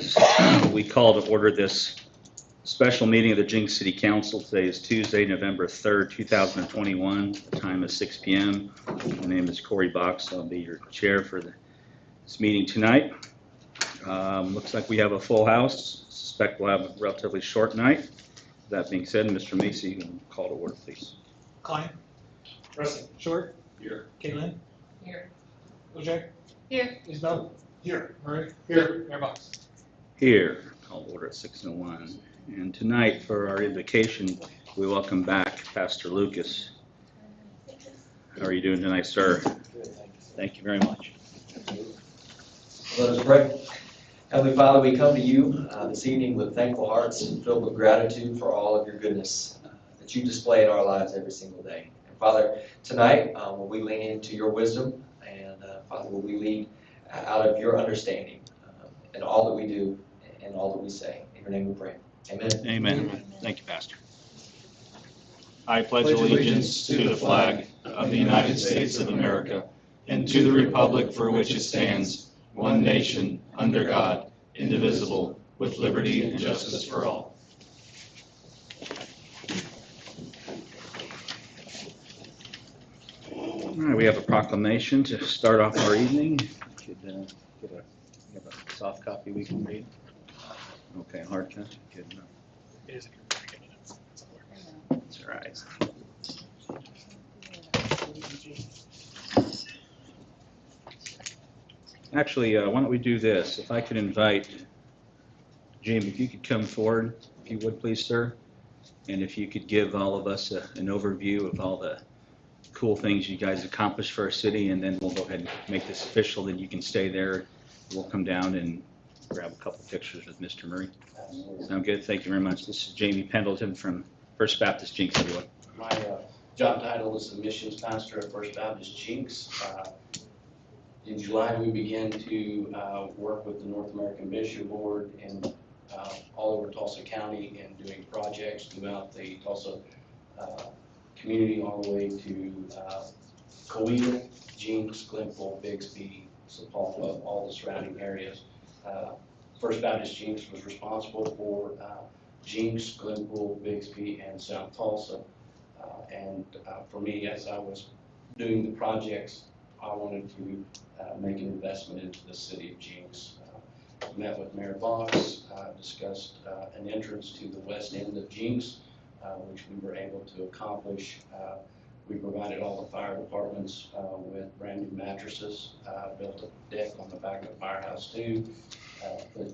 business. We call to order this special meeting of the Jinx City Council. Today is Tuesday, November 3rd, 2021. The time is 6 p.m. My name is Corey Box. I'll be your chair for this meeting tonight. Looks like we have a full house. Suspect we'll have a relatively short night. That being said, Mr. Macy, you can call to order, please. Klein. Present. Short. Here. Caitlin. Here. Ojek. Here. Isabel. Here. Murray. Here. Mayor Box. Here, call to order at 6:01. And tonight, for our invocation, we welcome back Pastor Lucas. How are you doing tonight, sir? Thank you very much. Let us pray. Heavenly Father, we come to you this evening with thankful hearts and filled with gratitude for all of your goodness that you display in our lives every single day. And Father, tonight, will we lean into your wisdom, and Father, will we lead out of your understanding in all that we do and all that we say. In your name we pray. Amen. Amen. Thank you, Pastor. I pledge allegiance to the flag of the United States of America and to the republic for which it stands, one nation, under God, indivisible, with liberty and justice for all. All right, we have a proclamation to start off our evening. Could get a soft copy we can read. Okay, hard copy. Good enough. It is. That's all right. Actually, why don't we do this? If I could invite Jim, if you could come forward, if you would please, sir. And if you could give all of us an overview of all the cool things you guys accomplished for our city, and then we'll go ahead and make this official. Then you can stay there. We'll come down and grab a couple pictures with Mr. Murray. Sound good? Thank you very much. This is Jamie Pendleton from First Baptist Jinx, everyone. My job title is the missions pastor at First Baptist Jinx. In July, we began to work with the North American Mission Board and all over Tulsa County and doing projects throughout the Tulsa community all the way to Coweta, Jinx, Glenville, Bixby, Sapulpa, all the surrounding areas. First Baptist Jinx was responsible for Jinx, Glenville, Bixby, and South Tulsa. And for me, as I was doing the projects, I wanted to make an investment into the city of Jinx. Met with Mayor Box, discussed an entrance to the west end of Jinx, which we were able to accomplish. We provided all the fire departments with brand new mattresses, built a deck on the back of the firehouse too, put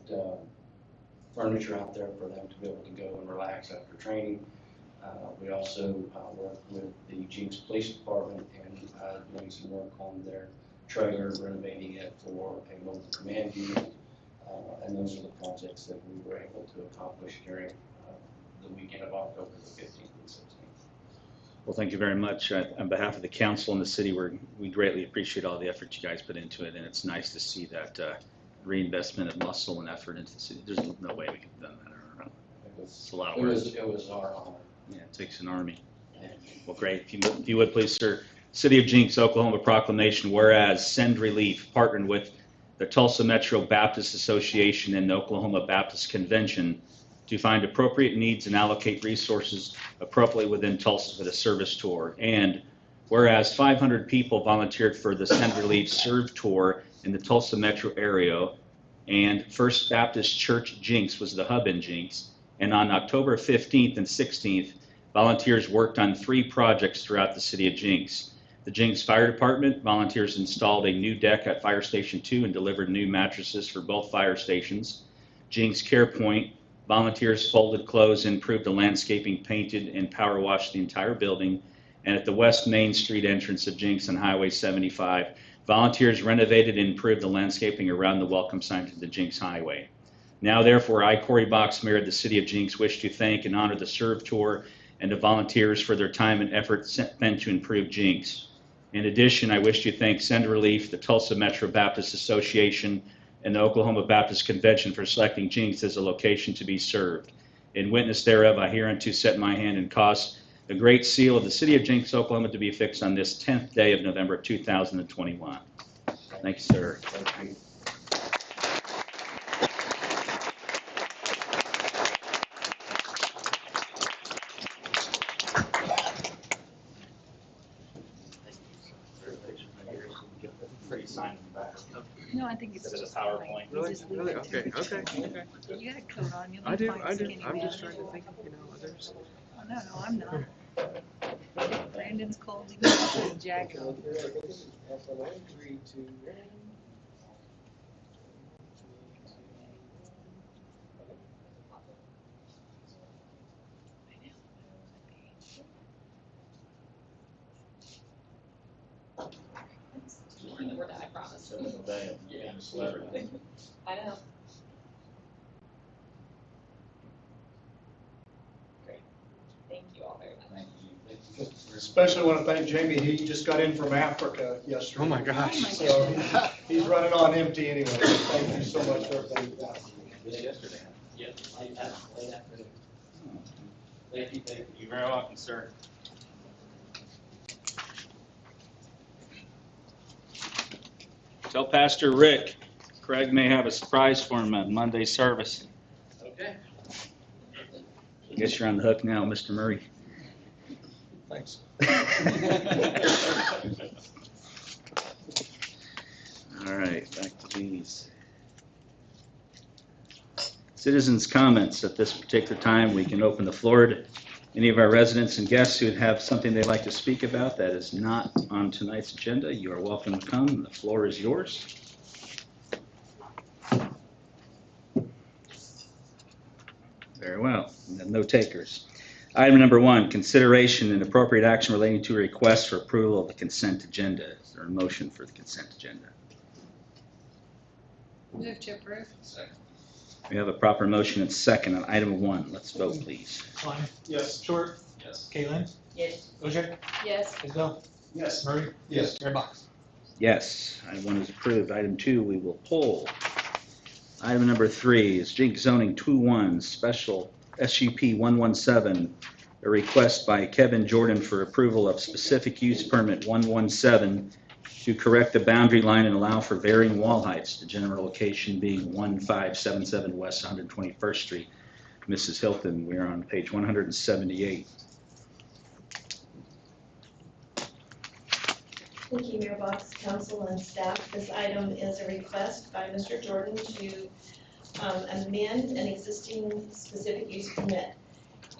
furniture out there for them to be able to go and relax after training. We also worked with the Jinx Police Department and doing some work on their trailer, renovating it for a local command unit. And those are the projects that we were able to accomplish during the weekend of October the 15th and 16th. Well, thank you very much. On behalf of the council and the city, we greatly appreciate all the effort you guys put into it, and it's nice to see that reinvestment of muscle and effort into the city. There's no way we could have done that on our own. It's a lot of work. It was our honor. Yeah, it takes an army. Well, great. If you would please, sir. City of Jinx, Oklahoma proclamation, whereas Send Relief partnered with the Tulsa Metro Baptist Association and the Oklahoma Baptist Convention to find appropriate needs and allocate resources appropriately within Tulsa for the service tour. And whereas 500 people volunteered for the Send Relief Serve Tour in the Tulsa metro area, and First Baptist Church Jinx was the hub in Jinx. And on October 15th and 16th, volunteers worked on 3 projects throughout the city of Jinx. The Jinx Fire Department, volunteers installed a new deck at Fire Station 2 and delivered new mattresses for both fire stations. Jinx Care Point, volunteers folded clothes, improved the landscaping, painted, and power washed the entire building. And at the West Main Street entrance of Jinx on Highway 75, volunteers renovated and improved the landscaping around the welcome sign to the Jinx Highway. Now, therefore, I, Corey Box, Mayor of the City of Jinx, wish to thank and honor the Serve Tour and the volunteers for their time and effort spent to improve Jinx. In addition, I wish to thank Send Relief, the Tulsa Metro Baptist Association, and the Oklahoma Baptist Convention for selecting Jinx as a location to be served. In witness thereof, I hereunto set my hand and cause the great seal of the City of Jinx, Oklahoma, to be affixed on this 10th day of November 2021. Thank you, sir. Thank you. I think it's Is it a just fine. PowerPoint? You just leave Really? it Okay, to- okay. You got a coat on, you'll I be do, fine I do. skinny I'm just man. trying to think, others. Oh, no, I'm not. Brandon's cold, he can put his jacket on. I promise. Yeah, celebrity. I know. Great. Thank you all very much. Especially want to thank Jamie, he just got in from Africa yesterday. Oh my gosh. So he's running on empty anyway. Thank you so much for everything you've done. Yesterday. Yep, late afternoon. Thank you, thank you. You're very welcome, sir. Tell Pastor Rick, Craig may have a surprise for him at Monday service. Okay. I guess you're on the hook now, Mr. Murray. Thanks. All right, back to these. Citizens' comments. At this particular time, we can open the floor to any of our residents and guests who have something they'd like to speak about that is not on tonight's agenda. You are welcome to come. The floor is yours. Very well. No takers. Item number 1, consideration and appropriate action relating to a request for approval of the consent agenda. Is there a motion for the consent agenda? Move to approve. We have a proper motion and second on item 1. Let's vote, please. Klein? Yes. Short? Yes. Caitlin? Yes. Ogier? Yes. Isabel? Yes. Murray? Yes. Mayor Box? Yes, item 1 is approved. Item 2, we will pull. Item number 3 is Jinx zoning 2-1, special SUP 117, a request by Kevin Jordan for approval of specific use permit 117 to correct the boundary line and allow for varying wall heights, the general location being 1577 West 121st Street. Mrs. Hilton, we are on page 178. Thank you, Mayor Box, council, and staff. This item is a request by Mr. Jordan to amend an existing specific use permit.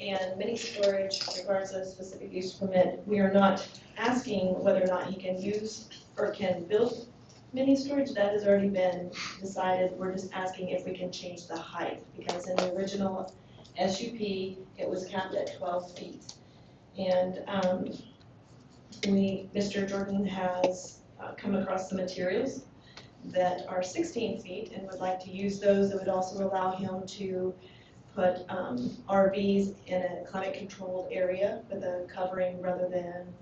And mini storage requires a specific use permit. We are not asking whether or not he can use or can build mini storage. That has already been decided. We're just asking if we can change the height, because in the original SUP, it was capped at 12 feet. And Mr. Jordan has come across the materials that are 16 feet and would like to use those. It would also allow him to put RVs in a climate-controlled area with a covering rather than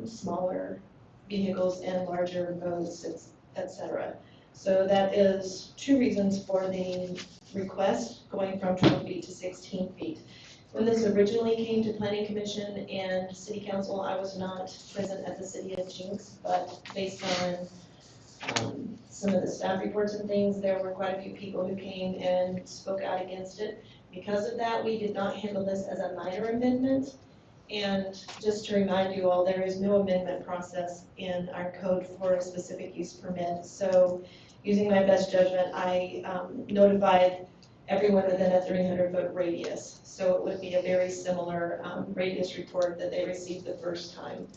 smaller vehicles and larger boats, etc. So that is 2 reasons for the request going from 12 feet to 16 feet. When this originally came to Planning Commission and City Council, I was not present at the City of Jinx, but based on some of the staff reports and things, there were quite a few people who came and spoke out against it. Because of that, we did not handle this as a minor amendment. And just to remind you all, there is no amendment process in our code for a specific use permit. So using my best judgment, I notified everyone within a 300-foot radius. So it would be a very similar radius report that they received the first time.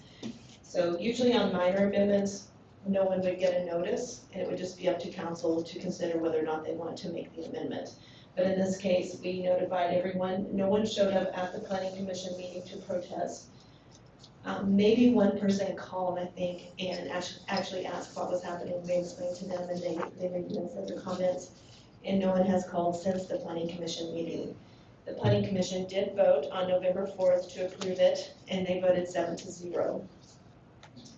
So usually on minor amendments, no one would get a notice, and it would just be up to council to consider whether or not they want to make the amendment. But in this case, we notified everyone. No one showed up at the Planning Commission meeting to protest. Maybe one person called, I think, and actually asked what was happening. We explained to them, and they made no further comments. And no one has called since the Planning Commission meeting. The Planning Commission did vote on November 4th to approve it, and they voted 7-0.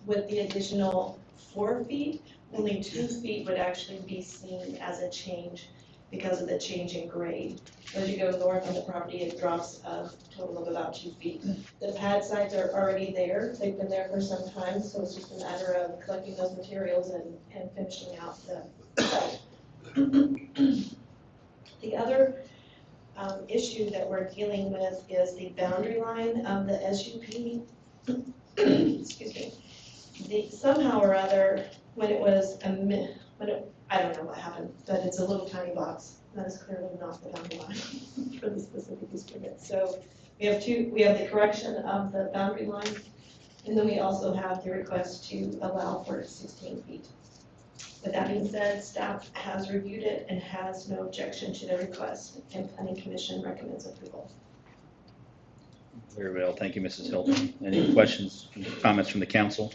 With the additional 4 feet, only 2 feet would actually be seen as a change because of the change in grade. As you go north on the property, it drops a total of about 2 feet. The pad sites are already there. They've been there for some time, so it's just a matter of collecting those materials and finishing out the site. The other issue that we're dealing with is the boundary line of the SUP. Excuse me. Somehow or other, when it I don't know what happened, but it's a little tiny box. That is clearly not the boundary line for the specific use permit. So we have the correction of the boundary line, and then we also have the request to allow for 16 feet. With that being said, staff has reviewed it and has no objection to the request, and Planning Commission recommends approval. Very well, thank you, Mrs. Hilton. Any questions, comments from the council?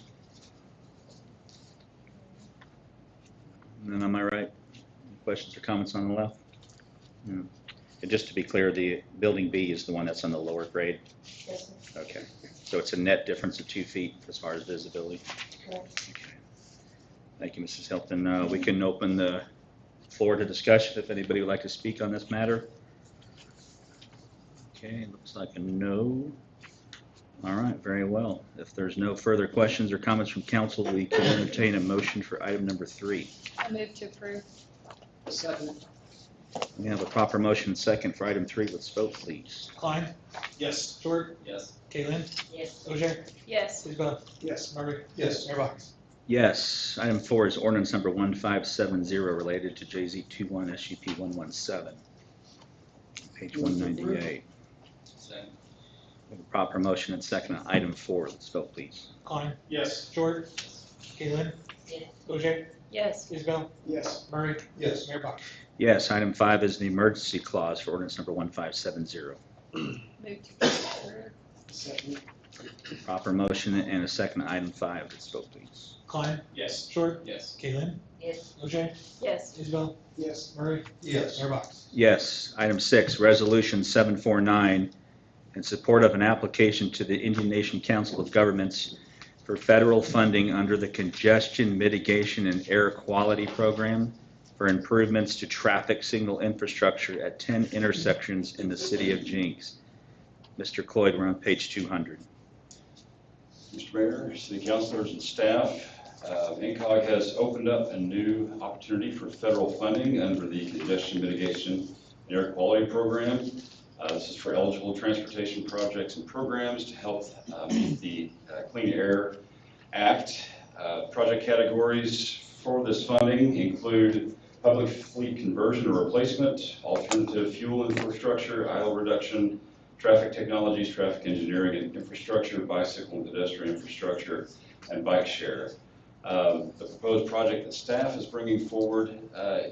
None, am I right? Any questions or comments on the left? No. And just to be clear, the building B is the one that's on the lower grade? Yes, sir. Okay, so it's a net difference of 2 feet as far as visibility? Correct. Okay. Thank you, Mrs. Hilton. We can open the floor to discussion if anybody would like to speak on this matter. Okay, looks like a no. All right, very well. If there's no further questions or comments from council, we can entertain a motion for item number 3. I move to approve. Second. We have a proper motion and second for item 3. Let's vote, please. Klein, Yes. Stewart, Yes. Caitlin, Yes. Ogier, Yes. Isabel, Yes. Murray, Yes. Mayor Box. Yes. Item 4 is ordinance number 1570 related to JZ 21 SUP 117. Page 198. Second. We have a proper motion and second on item 4. Let's vote, please. Klein, Yes. Stewart, Caitlin, Yes. Ogier, Yes. Isabel, Yes. Murray, Yes. Mayor Box. Yes. Item 5 is the emergency clause for ordinance number 1570. Move to approve. Second. Proper motion and a second on item 5. Let's vote, please. Klein, Yes. Stewart, Yes. Caitlin, Yes. Ogier, Yes. Isabel, Yes. Murray, Yes. Mayor Box. Yes. Item 6, Resolution 749, in support of an application to the Indian Nation Council of Governments for federal funding under the Congestion Mitigation and Air Quality Program for improvements to traffic signal infrastructure at 10 intersections in the city of Jinx. Mr. Cloyd, we're on page 200. Mr. Mayor, City Councilors, and staff, NCOG has opened up a new opportunity for federal funding under the Congestion Mitigation and Air Quality Program. This is for eligible transportation projects and programs to help meet the Clean Air Act. Project categories for this funding include public fleet conversion or replacement, alternative fuel infrastructure, aisle reduction, traffic technologies, traffic engineering and infrastructure, bicycle and pedestrian infrastructure, and bike share. The proposed project that staff is bringing forward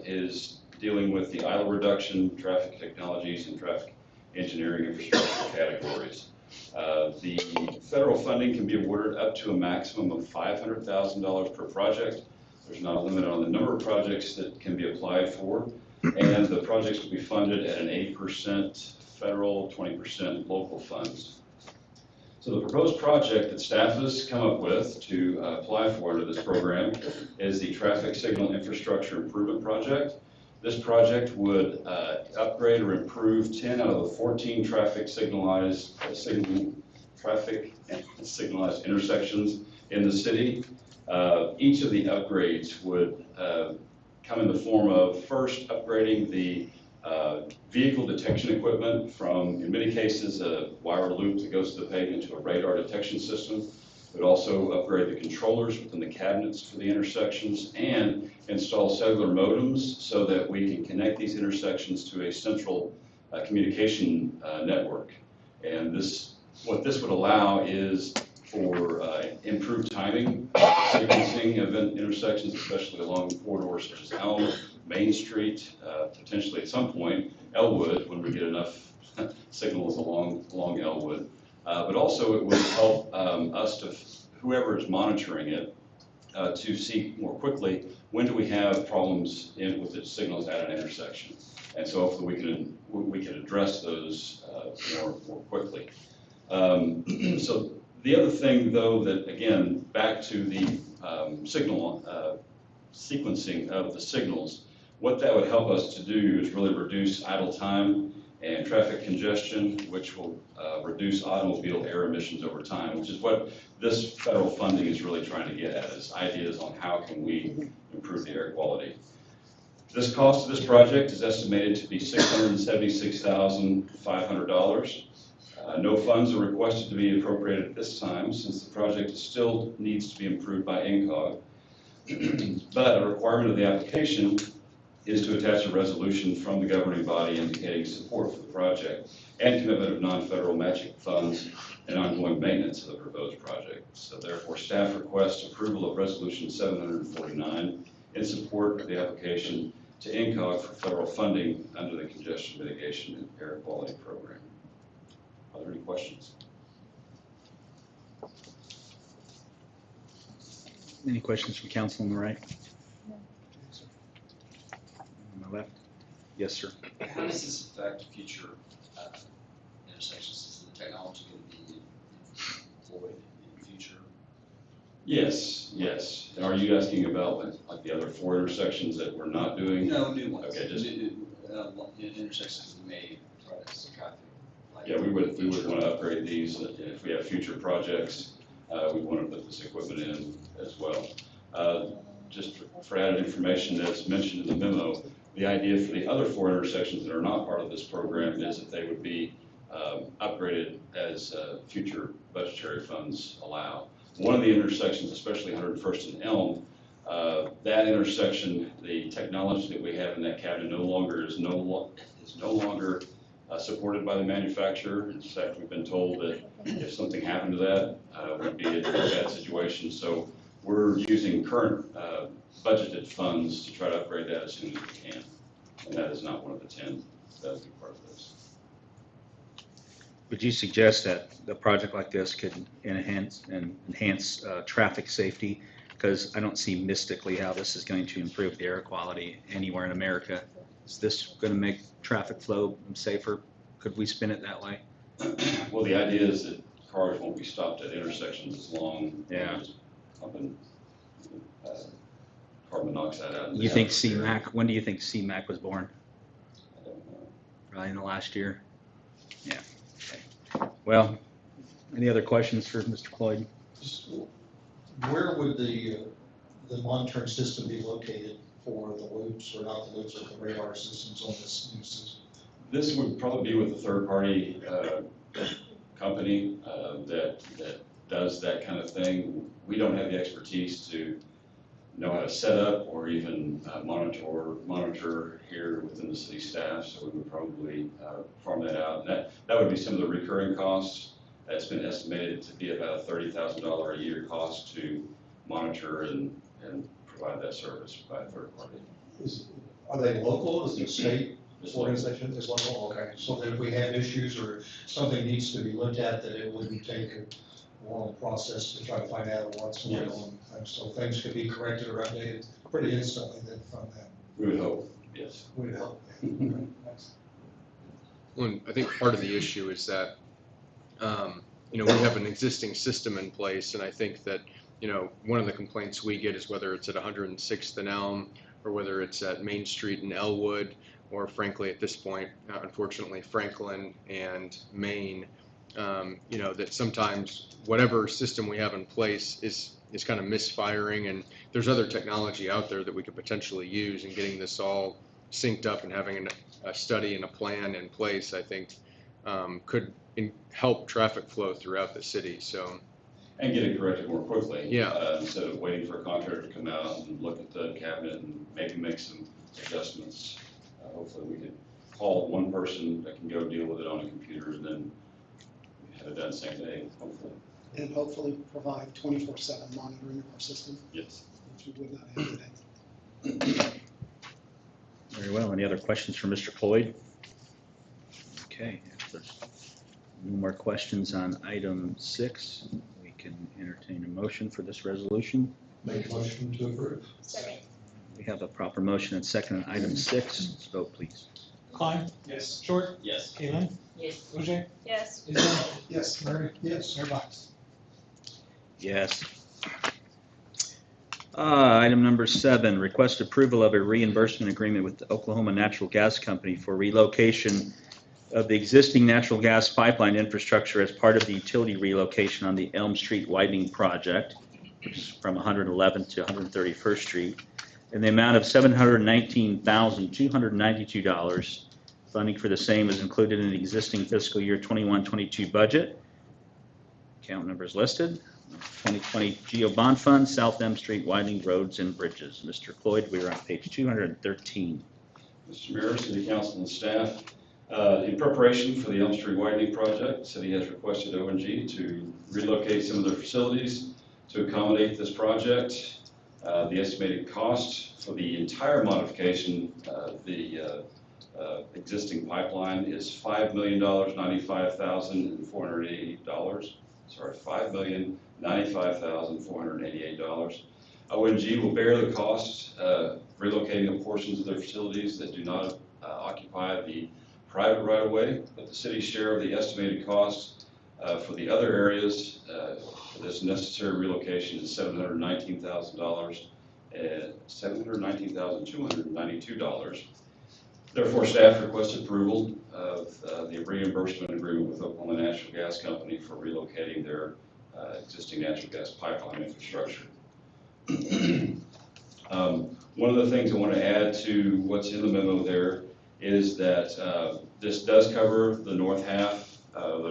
is dealing with the aisle reduction, traffic technologies, and traffic engineering infrastructure categories. The federal funding can be awarded up to a maximum of $500,000 per project. There's not a limit on the number of projects that can be applied for, and the projects will be funded at an 80% federal, 20% local funds. So the proposed project that staff has come up with to apply for under this program is the Traffic Signal Infrastructure Improvement Project. This project would upgrade or improve 10 out of the 14 traffic signalized intersections in the city. Each of the upgrades would come in the form of first upgrading the vehicle detection equipment from, in many cases, a wire loop that goes to the pavement to a radar detection system. We'd also upgrade the controllers within the cabinets for the intersections and install cellular modems so that we can connect these intersections to a central communication network. And what this would allow is for improved timing, sequencing of intersections, especially along corridors such as Elm, Main Street, potentially at some point Elwood when we get enough signals along Elwood. But also it would help us to, whoever is monitoring it, to see more quickly when do we have problems with the signals at an intersection. And so hopefully we can address those more quickly. So the other thing, though, that again, back to the signal sequencing of the signals, what that would help us to do is really reduce idle time and traffic congestion, which will reduce automobile air emissions over time, which is what this federal funding is really trying to get at, is ideas on how can we improve the air quality. This cost of this project is estimated to be $676,500. No funds are requested to be appropriated at this time, since the project still needs to be improved by NCOG. But a requirement of the application is to attach a resolution from the governing body indicating support for the project and commitment of non-federal matching funds and ongoing maintenance of the proposed project. So therefore, staff requests approval of Resolution 749 in support of the application to INCOG for federal funding under the Congestion Mitigation and Air Quality Program. Are there any questions? Any questions from council on the right? On my left? Yes, sir. How does this affect future intersections? Is the technology going to be employed in the future? Yes, yes. And are you asking about like the other 4 intersections that we're not doing? No, new ones. Okay, just. Intersections that may try to traffic. Yeah, we would want to upgrade these. If we have future projects, we want to put this equipment in as well. Just for added information, as mentioned in the memo, the idea for the other 4 intersections that are not part of this program is that they would be upgraded as future budgetary funds allow. One of the intersections, especially 101st and Elm, that intersection, the technology that we have in that cabinet is no longer supported by the manufacturer. In fact, we've been told that if something happened to that, we'd be in a bad situation. So we're using current budgeted funds to try to upgrade that as soon as we can. And that is not one of the 10 that would be part of this. Would you suggest that a project like this could enhance traffic safety? Because I don't see mystically how this is going to improve the air quality anywhere in America. Is this going to make traffic flow safer? Could we spin it that way? Well, the idea is that cars won't be stopped at intersections as long. Yeah. Just pumping carbon monoxide out. You think CMAC, when do you think CMAC was born? I don't know. Probably in the last year? Yeah. Okay. Well, any other questions for Mr. Cloyd? Where would the monitoring system be located for the loops, or not the loops, or the radar systems on this new system? This would probably be with a third-party company that does that kind of thing. We don't have the expertise to know how to set up or even monitor here within the city staff, so we would probably farm that out. And that would be some of the recurring costs. That's been estimated to be about a $30,000 a year cost to monitor and provide that service by a third party. Are they local? Is it state It's organization? Is local? Okay. So that if we have issues or something needs to be looked at, that it wouldn't take a long process to try to find out what's going on. So things could be corrected or updated pretty instantly then from that. We would hope, yes. We would help. Well, I think part of the issue is that, we have an existing system in place, and I think that, one of the complaints we get is whether it's at 106th and Elm, or whether it's at Main Street in Elwood, or frankly, at this point, unfortunately, Franklin and Main, that sometimes whatever system we have in place is kind of misfiring, and there's other technology out there that we could potentially use, and getting this all synced up and having a study and a plan in place, I think, could help traffic flow throughout the city. So, And get it corrected more quickly. Yeah. Instead of waiting for a contractor to come out and look at the cabinet and maybe make some adjustments. Hopefully we could call one person that can go deal with it on a computer and then have it done same day, hopefully. And hopefully provide 24/7 monitoring of our system, Yes. which we would not have today. Very well. Any other questions for Mr. Cloyd? Okay. If there's no more questions on item 6, we can entertain a motion for this resolution. Make a motion to approve. Second. We have a proper motion and second on item 6. Let's vote, please. Klein? Yes. Short? Yes. Kaylin? Yes. Ogier? Yes. Isler? Yes. Murray? Yes. Mayor Box? Yes. Item number 7, request approval of a reimbursement agreement with the Oklahoma Natural Gas Company for relocation of the existing natural gas pipeline infrastructure as part of the utility relocation on the Elm Street widening project, which is from 111th to 131st Street, in the amount of $719,292. Funding for the same is included in the existing fiscal year 21-22 budget. Account number is listed. 2020 Geo Bond Fund, South M Street widening roads and bridges. Mr. Cloyd, we are on page 213. Mr. Mayor, City Council, and staff, in preparation for the Elm Street widening project, the city has requested O&G to relocate some of their facilities to accommodate this project. The estimated cost for the entire modification of the existing pipeline is $5,095,488. Sorry, $5,095,488. O&G will bear the cost of relocating the portions of their facilities that do not occupy the private right-of-way, but the city's share of the estimated cost for the other areas for this necessary relocation is $719,000 and $719,292. Therefore, staff requests approval of the reimbursement agreement with Oklahoma Natural Gas Company for relocating their existing natural gas pipeline infrastructure. One of the things I want to add to what's in the memo there is that this does cover the north half of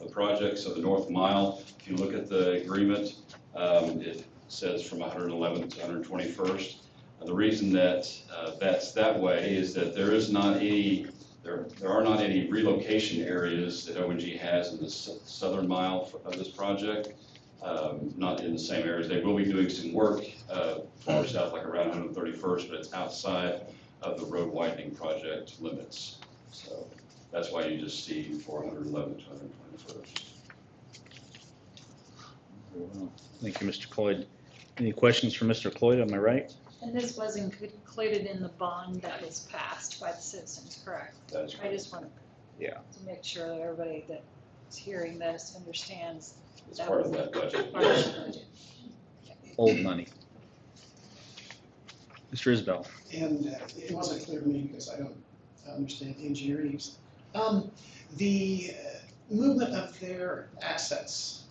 the project, so the north mile. If you look at the agreement, it says from 111th to 121st. The reason that that's that way is that there are not any relocation areas that O&G has in the southern mile of this project. Not in the same areas. They will be doing some work far south, like around 131st, but it's outside of the road widening project limits. So that's why you just see 411 to 121st. Well, thank you, Mr. Cloyd. Any questions for Mr. Cloyd? Am I right? And this was included in the bond that was passed by the citizens, correct? That is I correct. just want Yeah. to make sure that everybody that's hearing this understands. It's part of that budget. Part of the budget. Old money. Mr. Isbell. And it wasn't clear to me because I don't understand engineering. The movement of their assets,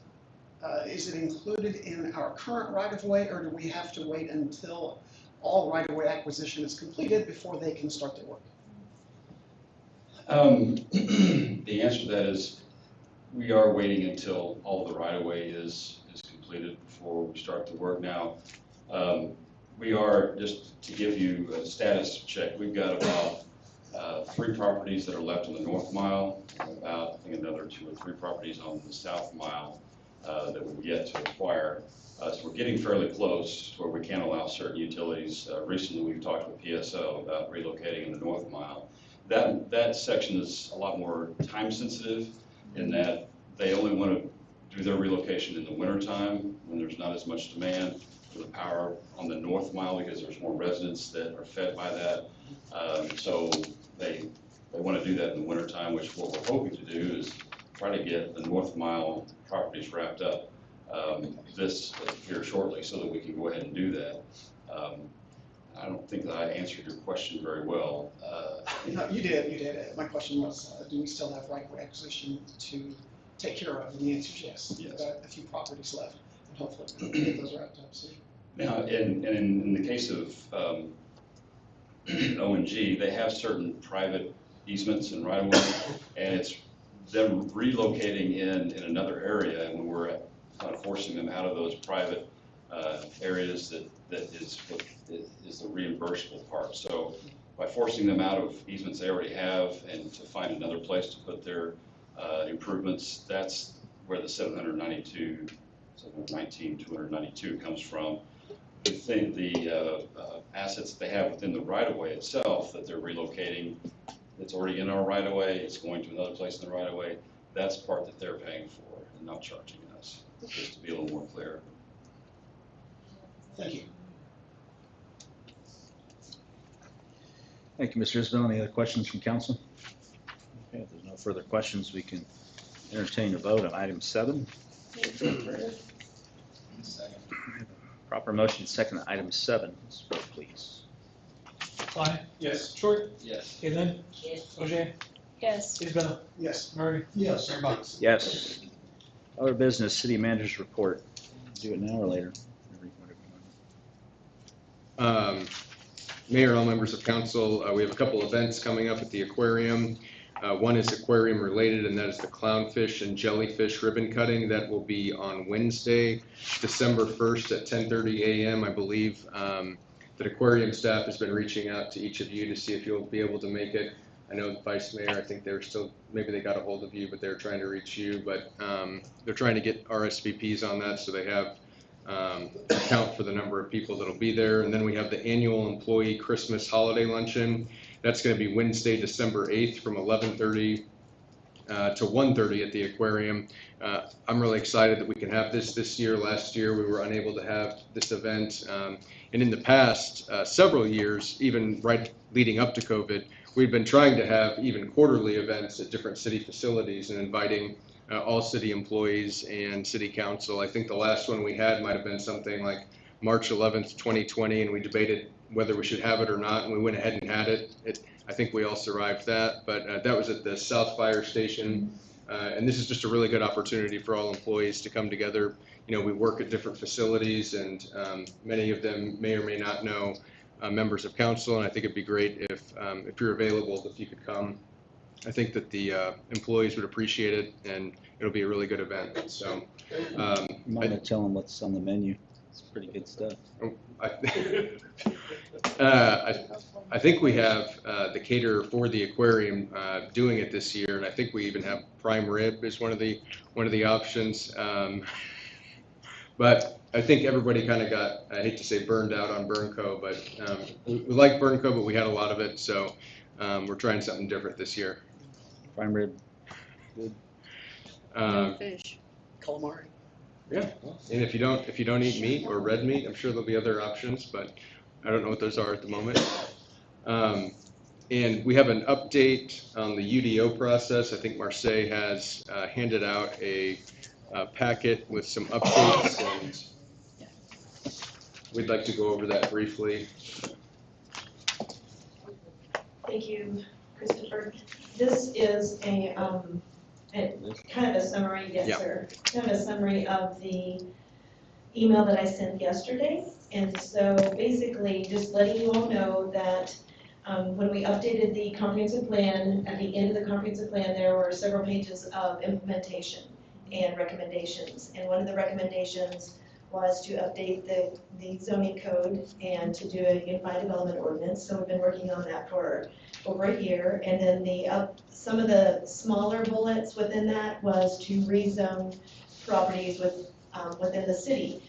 is it included in our current right-of-way, or do we have to wait until all right-of-way acquisition is completed before they can start their work? The answer to that is we are waiting until all of the right-of-way is completed before we start the work. Now, we are, just to give you a status check, we've got about 3 properties that are left on the north mile, and about, I think, another 2 or 3 properties on the south mile that we've yet to acquire. So we're getting fairly close to where we can allow certain utilities. Recently, we've talked with PSO about relocating in the north mile. That section is a lot more time sensitive in that they only want to do their relocation in the wintertime when there's not as much demand for the power on the north mile because there's more residents that are fed by that. So they want to do that in the wintertime, which what we're hoping to do is try to get the north mile properties wrapped up this here shortly so that we can go ahead and do that. I don't think that I answered your question very well. No, you did. My question was, do we still have right-of-way acquisition to take care of? And the answer is yes. Yes. We've got a few properties left, and hopefully we'll get those wrapped up soon. Now, in the case of O&G, they have certain private easements and right-of-way, and it's them relocating in another area, and when we're kind of forcing them out of those private areas, that is the reimbursable part. So by forcing them out of easements they already have and to find another place to put their improvements, that's where the 719,292 comes from. The assets that they have within the right-of-way itself that they're relocating, it's already in our right-of-way, it's going to another place in the right-of-way, that's the part that they're paying for and not charging us, just to be a little more clear. Thank you. Thank you, Mr. Isbell. Any other questions from council? Okay, if there's no further questions, we can entertain a vote on item 7. Second. Proper motion second on item 7. Let's vote, please. Klein? Yes. Short? Yes. Kalen? Yes. OJ? Yes. Isabel? Yes. Murray? Yes. Mayor Box? Yes. Other business, city manager's report. Do it now or later? Mayor, all members of council, we have a couple events coming up at the aquarium. One is aquarium related, and that is the clownfish and jellyfish ribbon cutting. That will be on Wednesday, December 1st at 10:30 a.m. I believe that aquarium staff has been reaching out to each of you to see if you'll be able to make it. I know the Vice Mayor, I think they're still, maybe they got a hold of you, but they're trying to reach you. But they're trying to get RSVPs on that so they have account for the number of people that'll be there. And then we have the annual employee Christmas holiday luncheon. That's going to be Wednesday, December 8th from 11:30 to 1:30 at the aquarium. I'm really excited that we can have this year. Last year, we were unable to have this event. And in the past several years, even right leading up to COVID, we've been trying to have even quarterly events at different city facilities and inviting all city employees and city council. I think the last one we had might have been something like March 11th, 2020, and we debated whether we should have it or not, and we went ahead and had it. I think we all survived that, but that was at the South Fire Station, and this is just a really good opportunity for all employees to come together. You know, we work at different facilities, and many of them may or may not know members of council, and I think it'd be great if you're available, if you could come. I think that the employees would appreciate it, and it'll be a really good event. So, You might want to tell them what's on the menu. It's pretty good stuff. I think we have the caterer for the aquarium doing it this year, and I think we even have prime rib as one of the options. But I think everybody kind of got, I hate to say burned out on Burnco, but we like Burnco, but we had a lot of it, so we're trying something different this year. Prime rib. Good. Fish. Calamari. Yeah, and if you don't eat meat or red meat, I'm sure there'll be other options, but I don't know what those are at the moment. And we have an update on the UDO process. I think Marseille has handed out a packet with some updates, and we'd like to go over that briefly. Thank you, Christopher. This is a kind of a summary, yes, Yeah. sir. Kind of a summary of the email that I sent yesterday. And so basically, just letting you all know that when we updated the comprehensive plan, at the end of the comprehensive plan, there were several pages of implementation and recommendations. And one of the recommendations was to update the zoning code and to do a unified development ordinance. So we've been working on that for over a year. And then some of the smaller bullets within that was to rezone properties within the city.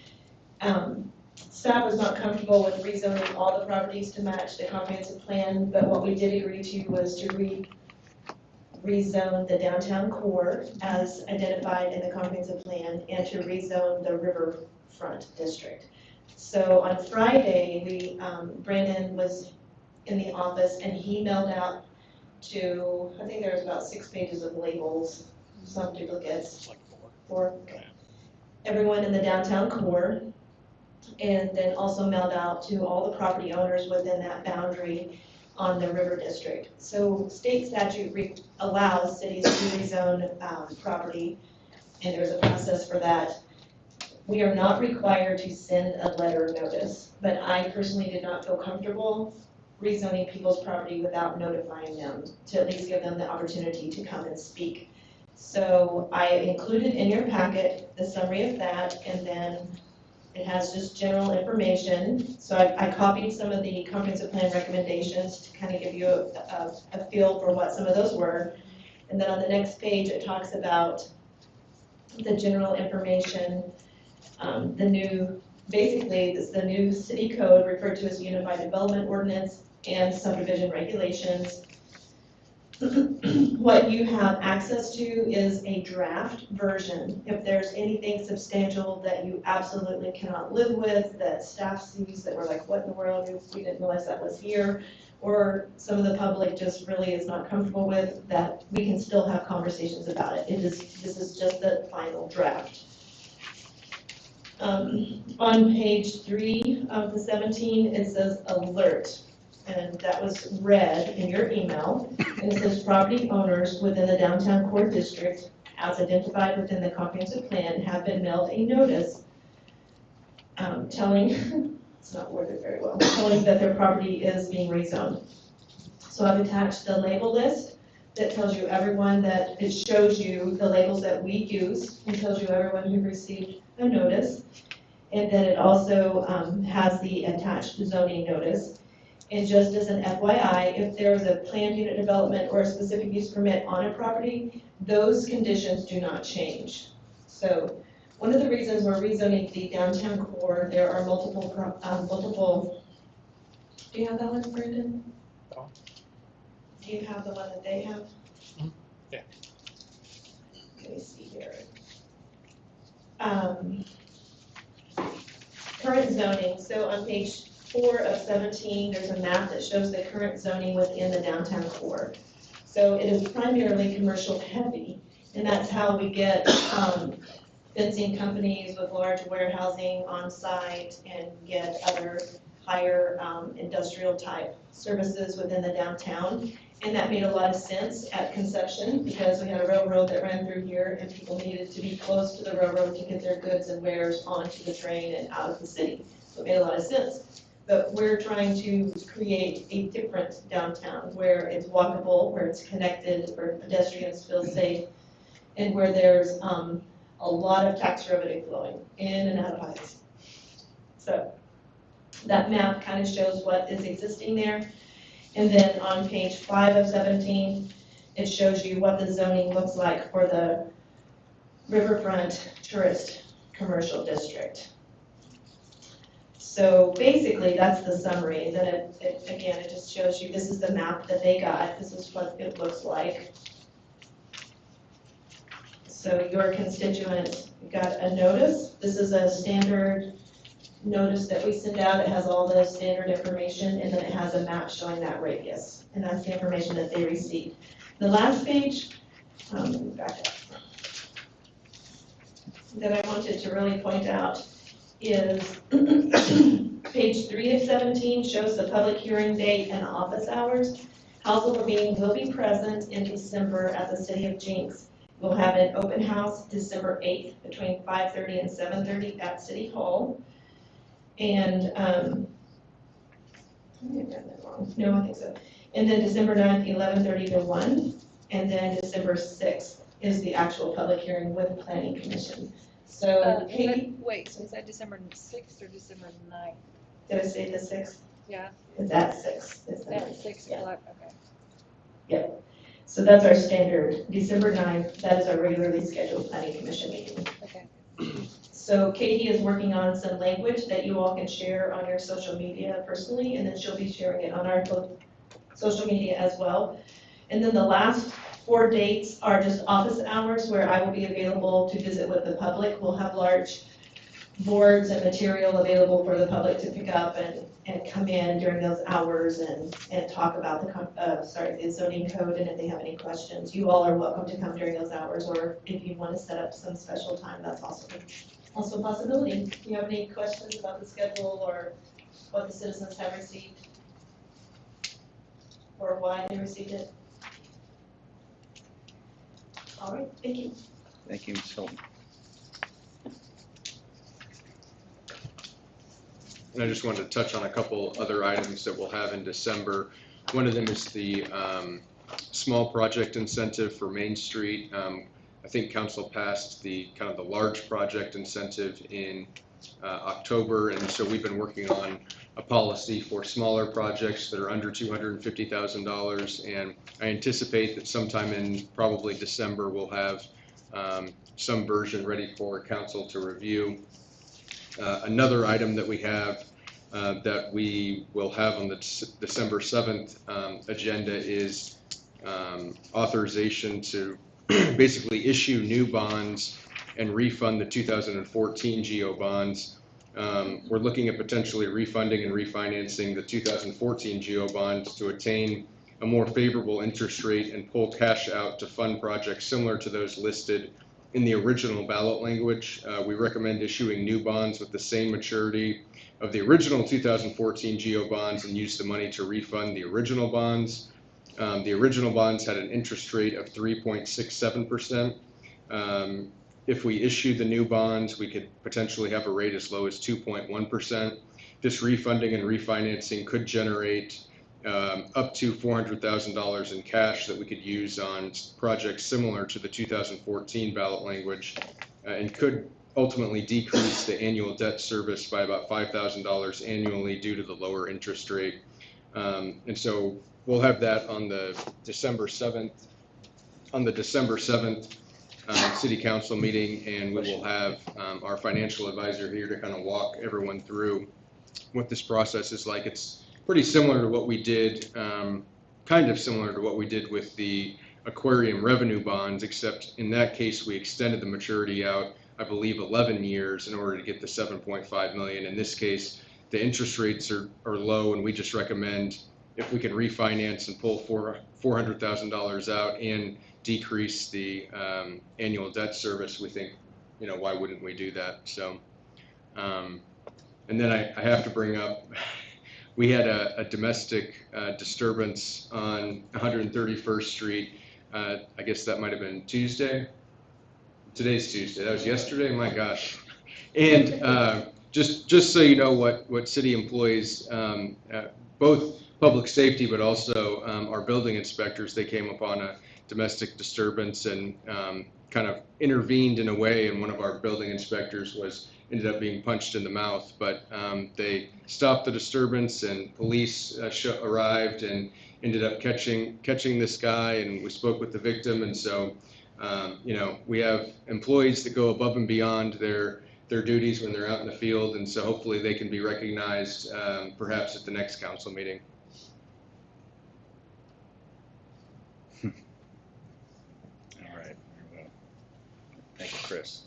Staff was not comfortable with rezoning all the properties to match the comprehensive plan, but what we did agree to was to rezone the downtown core as identified in the comprehensive plan and to rezone the riverfront district. So on Friday, Brandon was in the office and he mailed out to, I think there was about 6 pages of labels, some duplicates. It's like 4. 4, okay. Everyone in the downtown core, and then also mailed out to all the property owners within that boundary on the river district. So state statute allows cities to rezone property, and there's a process for that. We are not required to send a letter notice, but I personally did not feel comfortable rezoning people's property without notifying them, to at least give them the opportunity to come and speak. So I included in your packet the summary of that, and then it has just general information. So I copied some of the comprehensive plan recommendations to kind of give you a feel for what some of those were. And then on the next page, it talks about the general information, basically, this is the new city code referred to as Unified Development Ordinance and subdivision regulations. What you have access to is a draft version. If there's anything substantial that you absolutely cannot live with, that staff sees that we're like, what in the world, we didn't realize that was here, or some of the public just really is not comfortable with, that we can still have conversations about it. This is just the final draft. On page 3 of the 17, it says alert. And that was read in your email, and it says property owners within the downtown core district, as identified within the comprehensive plan, have been mailed a notice telling, it's not worded very well, telling that their property is being rezoned. So I've attached the label list that tells you everyone that, it shows you the labels that we use, and tells you everyone who received a notice. And then it also has the attached zoning notice. And just as an FYI, if there's a planned unit development or a specific use permit on a property, those conditions do not change. So one of the reasons we're rezoning the downtown core, there are multiple, do you have that one, Brandon? Oh. Do you have the one that they have? Yeah. Let me see here. Current zoning, so on page 4 of 17, there's a map that shows the current zoning within the downtown core. So it is primarily commercial heavy, and that's how we get fencing companies with large warehousing on site and get other higher industrial type services within the downtown. And that made a lot of sense at conception because we had a railroad that ran through here and people needed to be close to the railroad to get their goods and wares onto the train and out of the city. So it made a lot of sense. But we're trying to create a different downtown where it's walkable, where it's connected, where pedestrians feel safe, and where there's a lot of tax revenue flowing in and out of Heights. So that map kind of shows what is existing there. And then on page 5 of 17, it shows you what the zoning looks like for the Riverfront Tourist Commercial District. So basically, that's the summary. Then it just shows you, this is the map that they got. This is what it looks like. So your constituents got a notice. This is a standard notice that we send out. It has all the standard information, and then it has a map showing that radius. And that's the information that they received. The last page, let me back up, that I wanted to really point out is page 3 of 17 shows the public hearing date and office hours. Councilman will be present in December at the city of Jinx. We'll have an open house December 8th between 5:30 and 7:30 at City Hall. And, I may have done that wrong. No, I think so. And then December 9th, 11:30 to 1. And then December 6th is the actual public hearing with the Planning Commission. So, Katie, Wait, so is that December 6th or December 9th? did I say the 6th? Yeah. Is that 6th? Is that That's 6 Yeah. o'clock, okay. Yep. So that's our standard, December 9th, that is our regularly scheduled Planning Commission meeting. Okay. So Katie is working on some language that you all can share on your social media personally, and then she'll be sharing it on our social media as well. And then the last 4 dates are just office hours where I will be available to visit with the public. We'll have large boards and material available for the public to pick up and come in during those hours and talk about the zoning code, and if they have any questions. You all are welcome to come during those hours, or if you want to set up some special time, that's also a possibility. Do you have any questions about the schedule or what the citizens have received? Or why they received it? All right, thank you. Thank you, Ms. Hilton. And I just wanted to touch on a couple other items that we'll have in December. One of them is the small project incentive for Main Street. I think council passed the kind of the large project incentive in October, and so we've been working on a policy for smaller projects that are under $250,000, and I anticipate that sometime in probably December we'll have some version ready for council to review. Another item that we have that we will have on the December 7th agenda is authorization to basically issue new bonds and refund the 2014 GO bonds. We're looking at potentially refunding and refinancing the 2014 GO bonds to attain a more favorable interest rate and pull cash out to fund projects similar to those listed in the original ballot language. We recommend issuing new bonds with the same maturity of the original 2014 GO bonds and use the money to refund the original bonds. The original bonds had an interest rate of 3.67%. If we issue the new bonds, we could potentially have a rate as low as 2.1%. This refunding and refinancing could generate up to $400,000 in cash that we could use on projects similar to the 2014 ballot language, and could ultimately decrease the annual debt service by about $5,000 annually due to the lower interest rate. And so we'll have that on the December 7th City Council meeting, and we will have our financial advisor here to kind of walk everyone through what this process is like. It's pretty similar to what we did, kind of similar to what we did with the aquarium revenue bonds, except in that case we extended the maturity out, I believe, 11 years in order to get the 7.5 million. In this case, the interest rates are low, and we just recommend if we can refinance and pull $400,000 out and decrease the annual debt service, we think, why wouldn't we do that? So, and then I have to bring up, we had a domestic disturbance on 131st Street. I guess that might have been Tuesday. Today's Tuesday. That was yesterday. My gosh. And just so you know what city employees, both public safety, but also our building inspectors, they came upon a domestic disturbance and kind of intervened in a way, and one of our building inspectors ended up being punched in the mouth, but they stopped the disturbance, and police arrived and ended up catching this guy, and we spoke with the victim. And so we have employees that go above and beyond their duties when they're out in the field, and so hopefully they can be recognized perhaps at the next council meeting. All right. Thank you, Chris.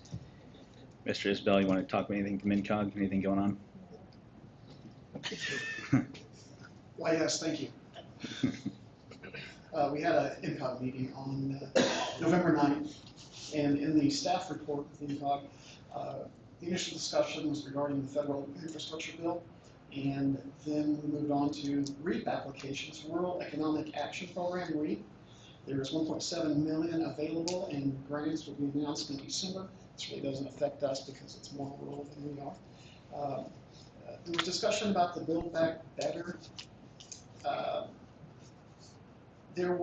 Mr. Isbell, you want to talk about anything from INCOG? Anything going on? Why, yes, thank you. We had an INCOG meeting on November 9th, and in the staff report of INCOG, the initial discussion was regarding the federal infrastructure bill, and then we moved on to REAP applications, Rural Economic Action Program, REAP. There is 1.7 million available, and grants will be announced in December. This really doesn't affect us because it's more rural than we are. There was discussion about the Build Back Better. There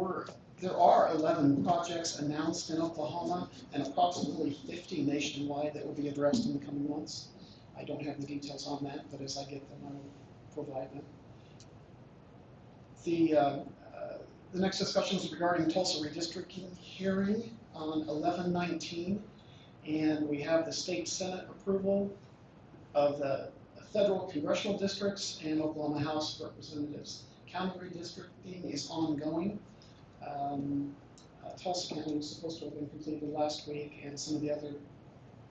are 11 projects announced in Oklahoma and approximately 50 nationwide that will be addressed in the coming months. I don't have the details on that, but as I get them, I will provide them. The next discussion is regarding Tulsa redistricting hearing on 11/19, and we have the state Senate approval of the federal congressional districts and Oklahoma House of Representatives. County redistricting is ongoing. Tulsa County was supposed to have been completed last week, and some of the other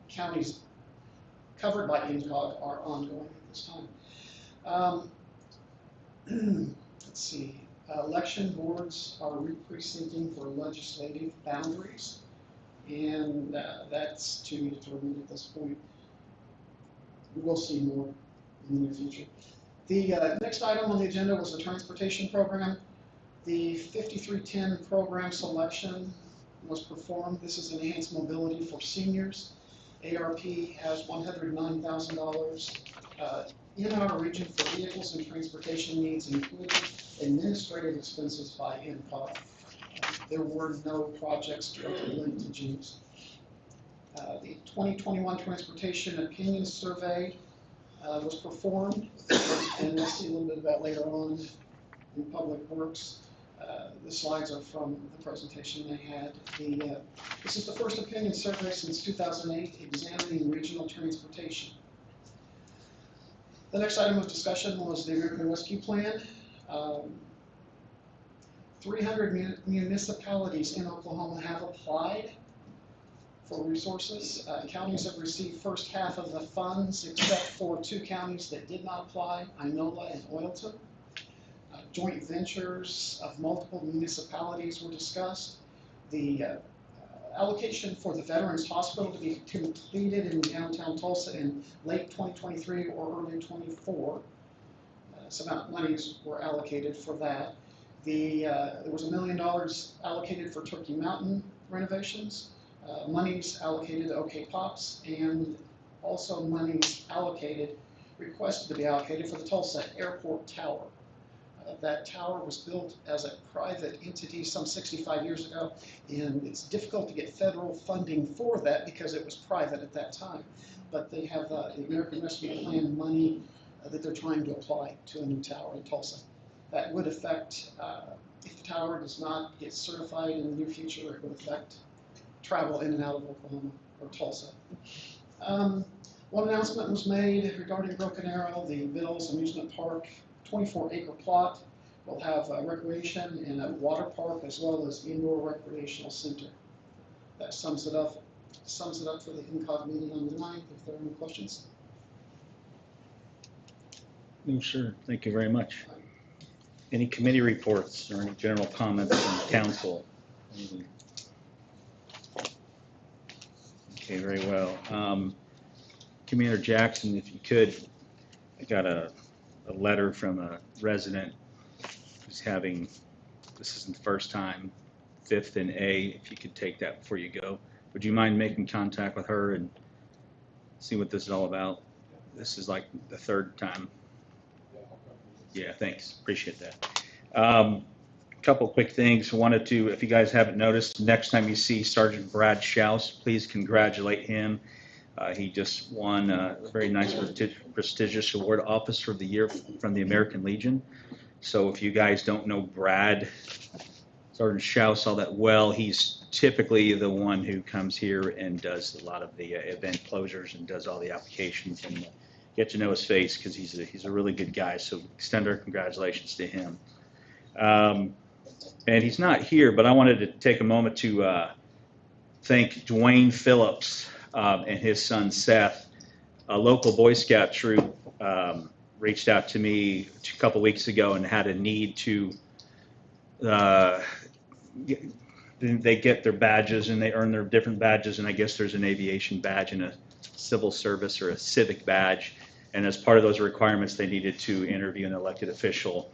counties covered by INCOG are ongoing at this time. Let's see. Election boards are re-precincting for legislative boundaries, and that's to be determined at this point. We will see more in the near future. The next item on the agenda was the transportation program. The 5310 program selection was performed. This is enhanced mobility for seniors. ARP has $109,000 in our region for vehicles and transportation needs, including administrative expenses by INCOG. There were no projects directly linked to Jinx. The 2021 Transportation Opinion Survey was performed, and we'll see a little bit of that later on in Public Works. The slides are from the presentation they had. This is the first opinion survey since 2008 examining regional transportation. The next item of discussion was the American Rescue Plan. 300 municipalities in Oklahoma have applied for resources. Counties have received first half of the funds, except for 2 counties that did not apply, Inola and Oilton. Joint ventures of multiple municipalities were discussed. The allocation for the Veterans Hospital to be completed in downtown Tulsa in late 2023 or early 24. Some monies were allocated for that. There was $1 million allocated for Turkey Mountain renovations, monies allocated to OK Pops, and also monies requested to be allocated for the Tulsa Airport Tower. That tower was built as a private entity some 65 years ago, and it's difficult to get federal funding for that because it was private at that time. But they have the American Rescue Plan money that they're trying to apply to a new tower in Tulsa. That would affect, if the tower does not get certified in the near future, it would affect travel in and out of Oklahoma or Tulsa. One announcement was made regarding Broken Arrow, the Mills Amusement Park, 24-acre plot. Will have recreation and a water park as well as indoor recreational center. That sums it up for the INCOG meeting on the 9th. If there are any questions. No, sir. Thank you very much. Any committee reports or any general comments from council? Okay, very well. Commander Jackson, if you could, I got a letter from a resident who's having, this isn't the first time, 5th and A, if you could take that before you go. Would you mind making contact with her and see what this is all about? This is like the 3rd time. Yeah, thanks. Appreciate that. Couple quick things. Wanted to, if you guys haven't noticed, next time you see Sergeant Brad Schaus, please congratulate him. He just won a very nice prestigious award, Officer of the Year from the American Legion. So if you guys don't know Brad, Sergeant Schaus all that well, he's typically the one who comes here and does a lot of the event closures and does all the applications, and get to know his face because he's a really good guy. So extend our congratulations to him. And he's not here, but I wanted to take a moment to thank Dwayne Phillips and his son Seth. A local Boy Scout troop reached out to me a couple weeks ago and had a need to, they get their badges and they earn their different badges, and I guess there's an aviation badge and a civil service or a civic badge, and as part of those requirements they needed to interview an elected official.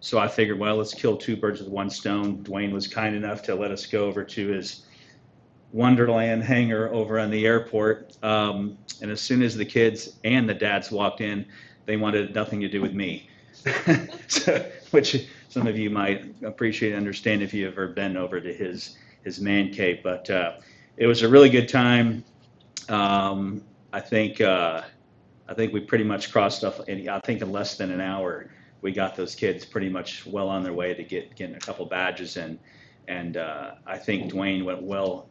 So I figured, well, let's kill 2 birds with 1 stone. Dwayne was kind enough to let us go over to his Wonderland hangar over on the airport, and as soon as the kids and the dads walked in, they wanted nothing to do with me. So, which some of you might appreciate and understand if you've ever been over to his man cave. But it was a really good time. I think we pretty much crossed off. I think in less than an hour, we got those kids pretty much well on their way to getting a couple badges, and I think Dwayne went well.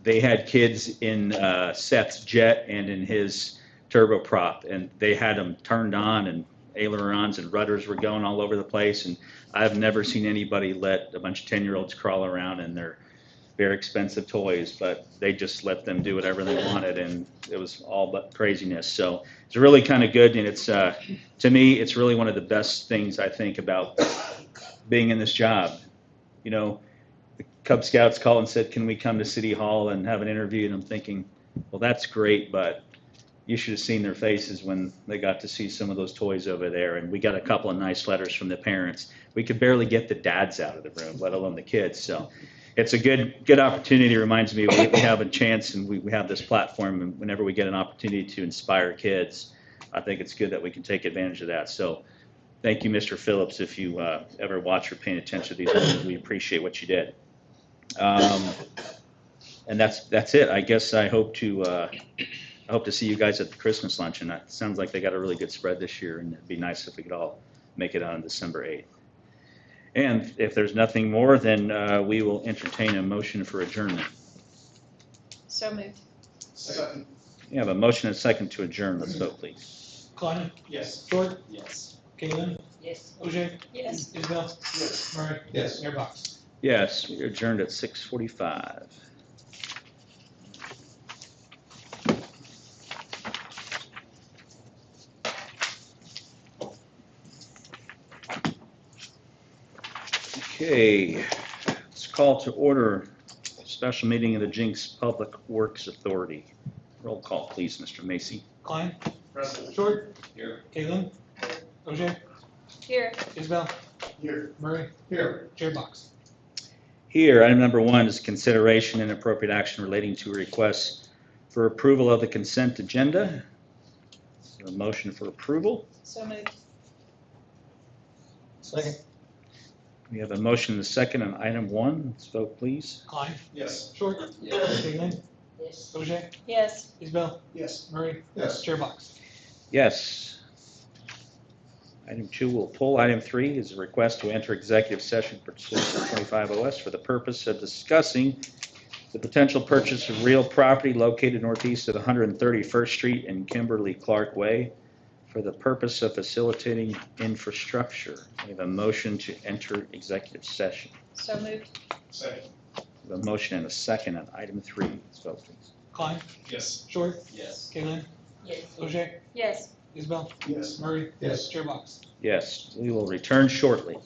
They had kids in Seth's jet and in his turboprop, and they had them turned on, and ailerons and rudders were going all over the place. And I've never seen anybody let a bunch of 10-year-olds crawl around in their very expensive toys, but they just let them do whatever they wanted, and it was all but craziness. So it's really kind of good, and it's to me, it's really one of the best things I think about being in this job. You know, the Cub Scouts called and said, can we come to City Hall and have an interview? And I'm thinking, well, that's great, but you should have seen their faces when they got to see some of those toys over there. And we got a couple of nice letters from the parents. We could barely get the dads out of the room, let alone the kids. So it's a good opportunity. It reminds me we have a chance, and we have this platform, and whenever we get an opportunity to inspire kids, I think it's good that we can take advantage of that. So thank you, Mr. Phillips. If you ever watch or pay attention to these things, we appreciate what you did. And that's it. I guess I hope to see you guys at the Christmas luncheon. It sounds like they got a really good spread this year, and it'd be nice if we could all make it on December 8th. And if there's nothing more, then we will entertain a motion for adjournment. So moved. Second. You have a motion and a second to adjourn. Let's vote, please. Klein? Yes. Short? Yes. Kalen? Yes. OJ? Yes. Isabel? Yes. Murray? Yes. Mayor Box? Yes, we adjourned at 6:45. Okay, let's call to order a special meeting of the Jinx Public Works Authority. Roll call, please, Mr. Macy. Klein? Present. Short? Here. Kalen? OJ? Here. Isabel? Here. Murray? Here. Chair Box? Here, item number 1 is consideration and appropriate action relating to a request for approval of the consent agenda. A motion for approval. So moved. Second. We have a motion and a second on item 1. Let's vote, please. Klein. Yes. Short. Yes. Galen. Yes. OJ. Yes. Isabel. Yes. Murray. Yes. Chair Box. Yes. Item 2 will pull. Item 3 is a request to enter executive session pursuant to 25 OS for the purpose of discussing the potential purchase of real property located northeast of 131st Street and Kimberly Clark Way for the purpose of facilitating infrastructure. We have a motion to enter executive session. So moved. Second. We have a motion and a second on item 3. Let's vote, please. Klein. Yes. Short. Yes. Galen. Yes. OJ. Yes. Isabel. Yes. Murray. Yes. Chair Box. Yes, we will return shortly.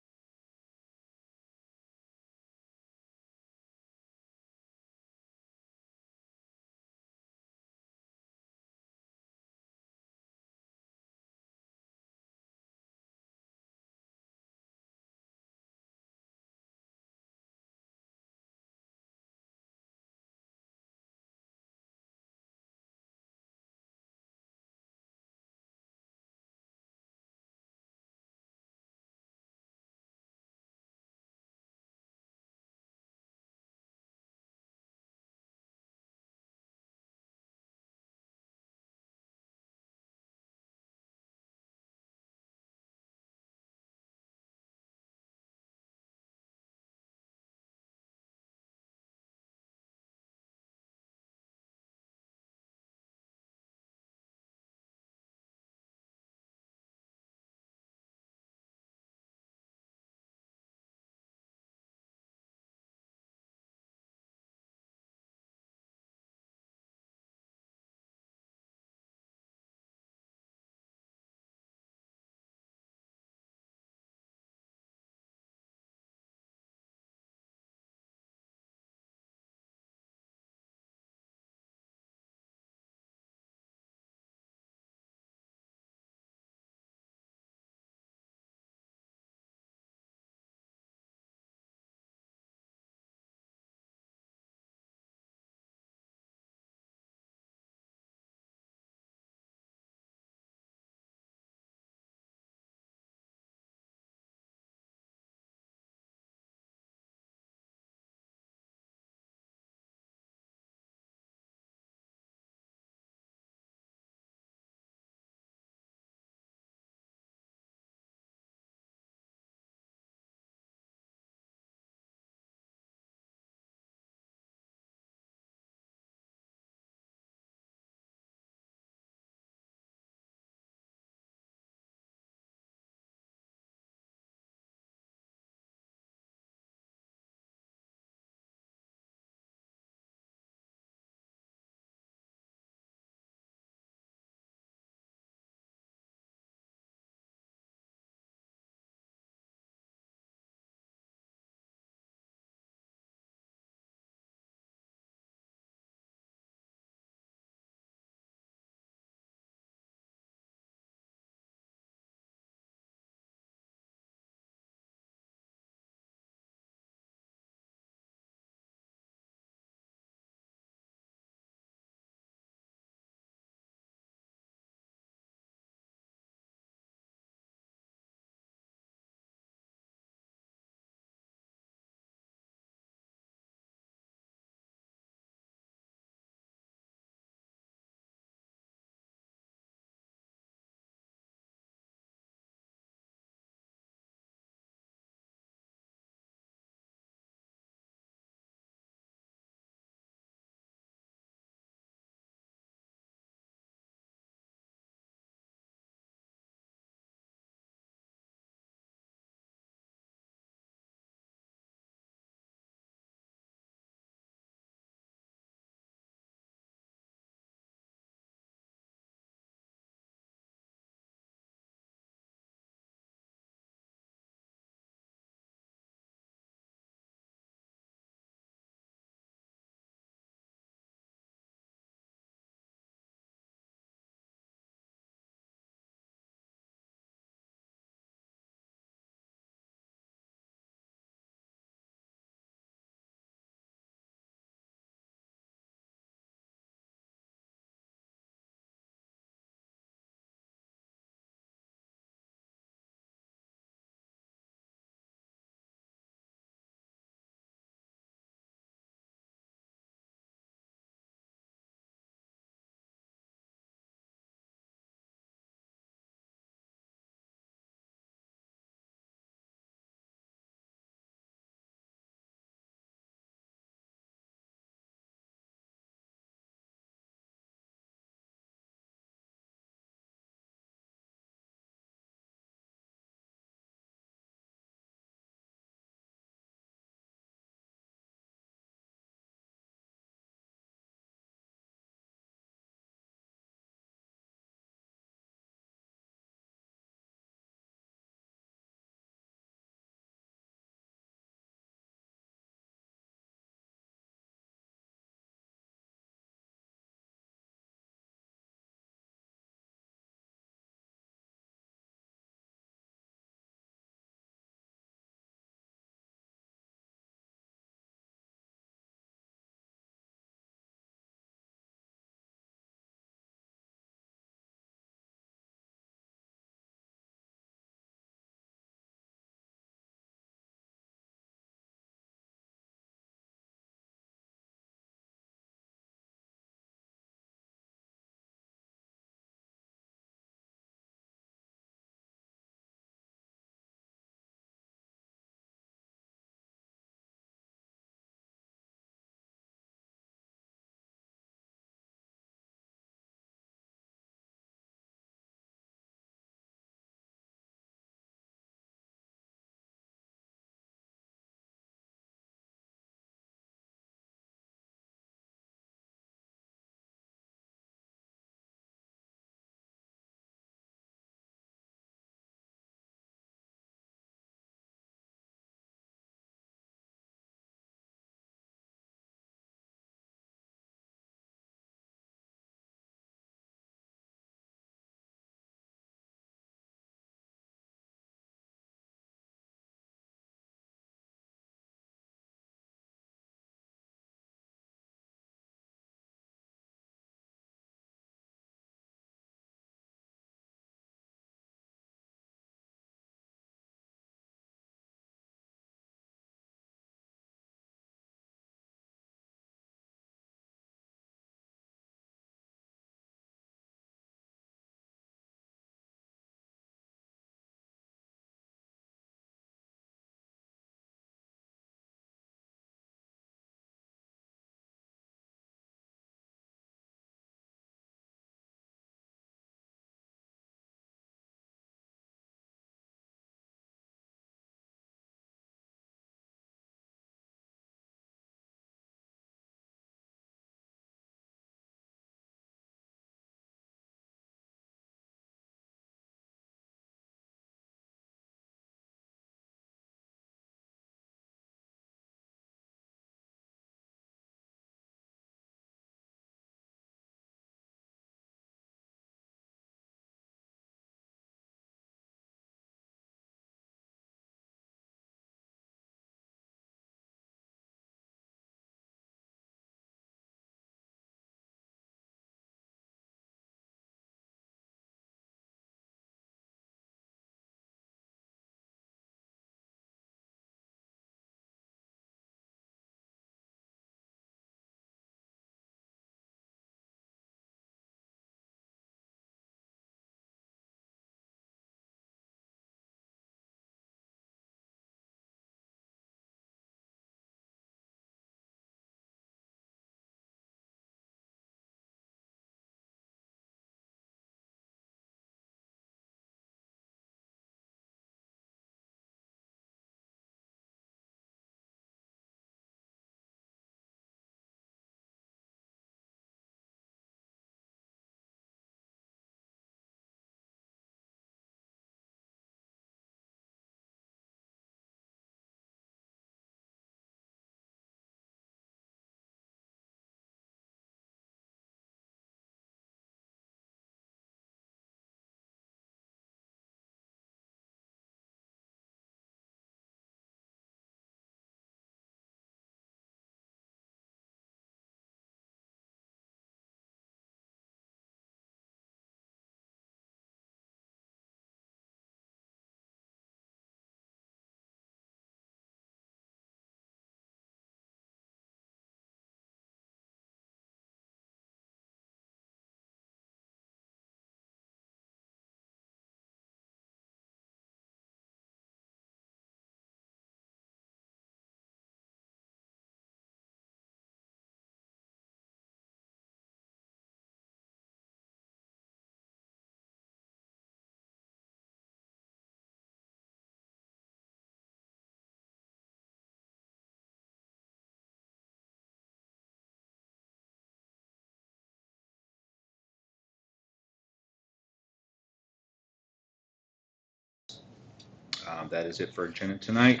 That is it for agenda tonight.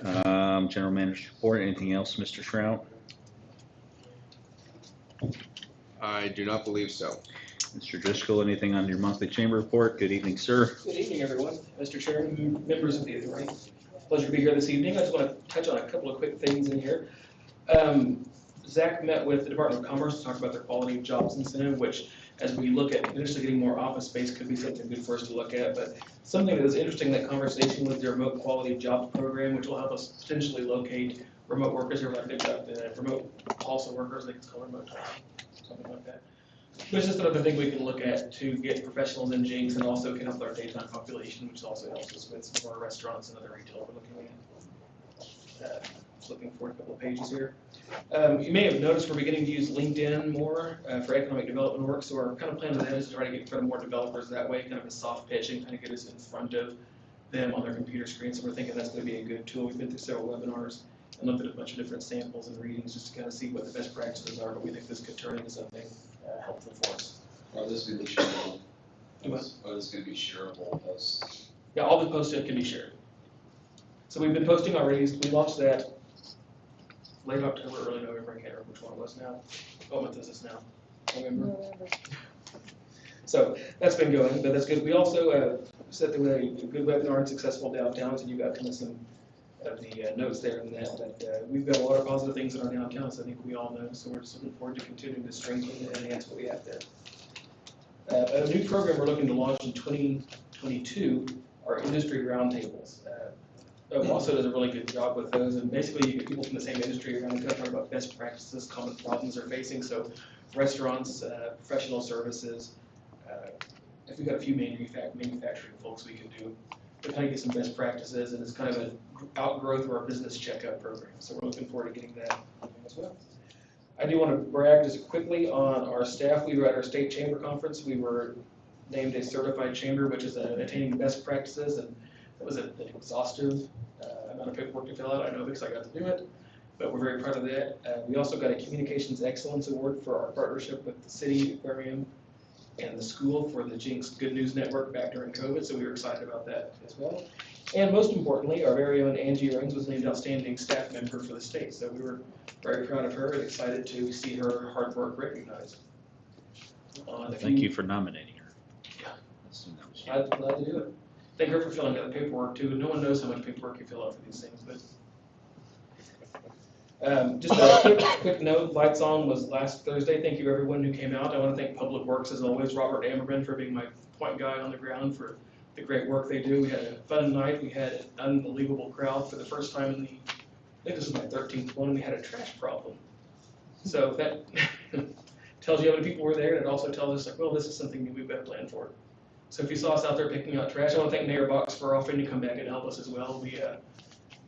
General manager's report, anything else, Mr. Shrout? I do not believe so. Mr. Driscoll, anything on your monthly chamber report? Good evening, sir. Good evening, everyone. Mr. Chairman, members of the authority. Pleasure to be here this evening. I just want to touch on a couple of quick things in here. Zach met with the Department of Commerce to talk about their quality of jobs incentive, which as we look at initially getting more office space could be something good for us to look at. But something that was interesting in that conversation was their remote quality of jobs program, which will help us potentially locate remote workers. Like they've got remote also workers, they can call remote time, something like that. There's just another thing we can look at to get professionals in Jinx and also can help our daytime population, which also helps us with some of our restaurants and other retail we're looking at. Just looking forward a couple of pages here. You may have noticed we're beginning to use LinkedIn more for economic development work, so our kind of plan with that is to try to get in front of more developers that way, kind of a soft pitch and kind of get us in front of them on their computer screen. So we're thinking that's going to be a good tool. We've been through several webinars and looked at a bunch of different samples and readings just to kind of see what the best practices are, but we think this could turn into something helpful for us. Are this going to be shareable? What? Are this going to be shareable posts? Yeah, all the posts can be shared. So we've been posting already. We launched that late October, early November. I can't remember which one it was now. What month is this now? November. So that's been going, but that's good. We also set through a good webinar and successful downtowns, and you got kind of some of the notes there in that. But we've got a lot of positive things in our downtowns, I think we all know. So we're just looking forward to continuing to strengthen and enhance what we have there. A new program we're looking to launch in 2022 are industry roundtables. Also does a really good job with those, and basically you get people from the same industry around and kind of talk about best practices, common problems they're facing. So restaurants, professional services, if we've got a few manufacturing folks we can do to kind of get some best practices, and it's kind of an outgrowth of our business checkup program. So we're looking forward to getting that as well. I do want to brag just quickly on our staff. We were at our state chamber conference. We were named a certified chamber, which is attaining best practices, and it was an exhaustive amount of paperwork to fill out. I know because I got to do it, but we're very proud of that. We also got a Communications Excellence Award for our partnership with the City Aquarium and the school for the Jinx Good News Network back during COVID, so we were excited about that as well. And most importantly, our very own Angie Rings was named Outstanding Staff Member for the state, so we were very proud of her and excited to see her hard work recognized. Thank you for nominating her. Yeah. I'm glad to do it. Thank her for filling out the paperwork too. No one knows how much paperwork you fill out for these things, but just a quick note, Lights On was last Thursday. Thank you everyone who came out. I want to thank Public Works as always, Robert Ammerman for being my point guy on the ground for the great work they do. We had a fun night. We had an unbelievable crowd for the first time in I think this is my 13th one, and we had a trash problem. So that tells you how many people were there, and it also tells us, like, well, this is something new we've got to plan for. So if you saw us out there picking out trash, I want to thank Mayor Box for offering to come back and help us as well.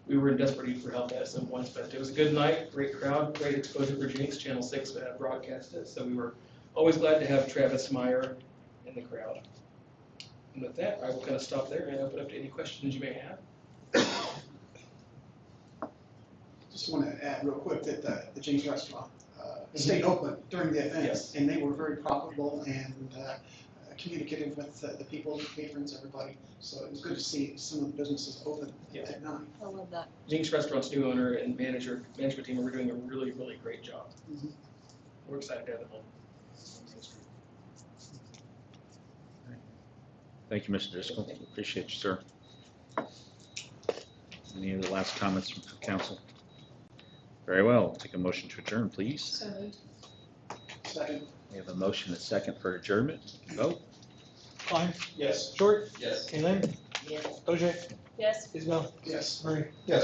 We were in desperate need for help at some points, but it was a good night, great crowd, great exposure for Jinx. Channel 6 broadcast it, so we were always glad to have Travis Meyer in the crowd. And with that, I will kind of stop there and open up to any questions you may have. Just want to add real quick that the Jinx restaurant stayed open during the event, Yes. and they were very profitable and communicative with the people, the patrons, everybody. So it was good to see some of the businesses open at night. I love that. Jinx Restaurant's new owner and management team are doing a really, really great job. Mhm. We're excited to have them home. Thank you, Mr. Driscoll. Appreciate you, sir. Any other last comments from council? Very well. Take a motion to adjourn, please. So moved. Second. We have a motion and a second for adjournment. Vote. Klein, Yes. Short, Yes. Kaylin, Yes. OJ, Yes. Isabel, Yes. Murray. Yes.